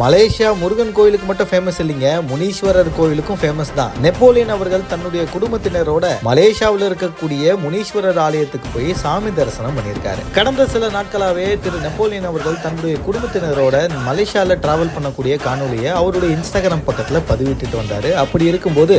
Malaysia Murugan கோயிலுக்கு மட்டும் famous இல்லைங்க, முனீஸ்வரர் கோயிலுக்கும் ஃபேமஸ் தான். நெப்போலியன் அவர்கள் தன்னுடைய குடும்பத்தினரோட மலேசியாவில் இருக்கக்கூடிய முனீஸ்வரர் ஆலயத்துக்கு போய் சாமி தரிசனம் பண்ணியிருக்காரு. கடந்த சில நாட்களாகவே திரு நெப்போலியன் அவர்கள் தன்னுடைய குடும்பத்தினரோட மலேசியாவில் டிராவல் பண்ணக்கூடிய காணொலியை அவருடைய இன்ஸ்டாகிராம் பக்கத்தில் பதிவிட்டுட்டு வந்தார். அப்படி இருக்கும்போது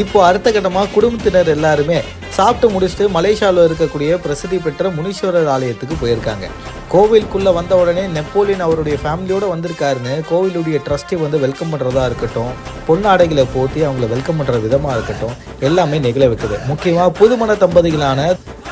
இப்போ அடுத்த கட்டமாக குடும்பத்தினர் எல்லாருமே சாப்பிட்டு முடிச்சுட்டு மலேசியாவில் இருக்கக்கூடிய பிரசித்தி பெற்ற முனீஸ்வரர் ஆலயத்துக்கு போயிருக்காங்க. கோவிலுக்குள்ளே வந்த உடனே நெப்போலியன் அவருடைய ஃபேமிலியோடு வந்திருக்காருன்னு கோவிலுடைய ட்ரஸ்டி வெல்கம் பண்ணுறதா இருக்கட்டும், பொன்னாடைகளை போற்றி அவங்கள வெல்கம் பண்ணுற விதமாக இருக்கட்டும், எல்லாமே நிகழ வைக்குது. முக்கியமாக புதுமண தம்பதிகளான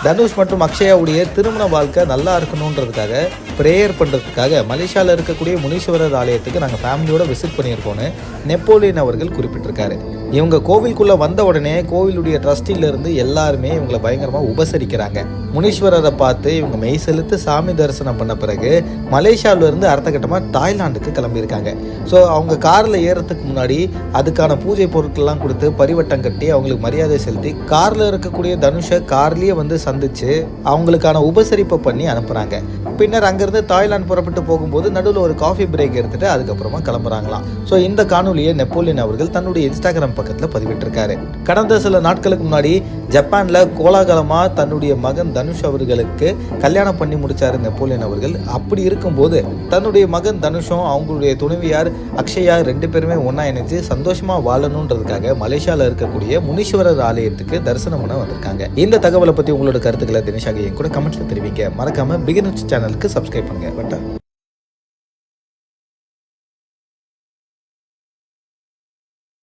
தனுஷ் மற்றும் அக்ஷயாவுடைய திருமண வாழ்க்கை நல்லா இருக்கணுன்றதுக்காக ப்ரேயர் பண்ணுறதுக்காக மலேசியாவில் இருக்கக்கூடிய முனீஸ்வரர் ஆலயத்துக்கு நாங்கள் ஃபேமிலியோட விசிட் பண்ணியிருக்கோன்னு நெப்போலியன் அவர்கள் குறிப்பிட்டிருக்காரு. இவங்க கோவிலுக்குள்ளே வந்த உடனே கோவிலுடைய ட்ரஸ்டிலிருந்து எல்லாருமே இவங்களை பயங்கரமாக உபசரிக்கிறாங்க. முனீஸ்வரரை பார்த்து இவங்க மெய் செலுத்து சாமி தரிசனம் பண்ண பிறகு மலேசியாவிலிருந்து அடுத்த கட்டமாக தாய்லாந்துக்கு கிளம்பியிருக்காங்க. ஸோ அவங்க காரில் ஏறத்துக்கு முன்னாடி அதுக்கான பூஜை பொருட்கள்லாம் கொடுத்து பரிவட்டம் கட்டி அவங்களுக்கு மரியாதை செலுத்தி காரில் இருக்கக்கூடிய தனுஷை கார்லேயே சந்திச்சு அவங்களுக்கான உபசரிப்பை பண்ணி அனுப்புகிறாங்க. பின்னர் அங்கேருந்து தாய்லாந்து புறப்பட்டு போகும்போது நடுவில் ஒரு காஃபி பிரேக் எடுத்துட்டு அதுக்கப்புறமா கிளம்புறாங்களாம். ஸோ இந்த காணொலியை நெப்போலியன் அவர்கள் தன்னுடைய இன்ஸ்டாகிராம் பக்கத்தில் பதிவிட்டிருக்காரு. கடந்த சில நாட்களுக்கு முன்னாடி ஜப்பானில் கோலாகலமாக தன்னுடைய மகன் தனுஷ் அவர்களுக்கு கல்யாணம் பண்ணி முடிச்சாரு நெப்போலியன் அவர்கள். அப்படி இருக்கும்போது தன்னுடைய மகன் தனுஷும் அவங்களுடைய துணைவியார் அக்ஷயா 2 பேருமே ஒன்றா இணைஞ்சு சந்தோஷமாக வாழணுன்றதுக்காக மலேசியாவில் இருக்கக்கூடிய முனீஸ்வரர் ஆலயத்துக்கு தரிசனம் பண்ண வந்திருக்காங்க. இந்த தகவலை பற்றி உங்களோட கருத்துக்களை தினேஷாக என் கூட கமெண்ட்ல தெரிவிங்க. மறக்காம பிகினர்ஸ் சேனலுக்கு சப்ஸ்கிரைப் பண்ணுங்க.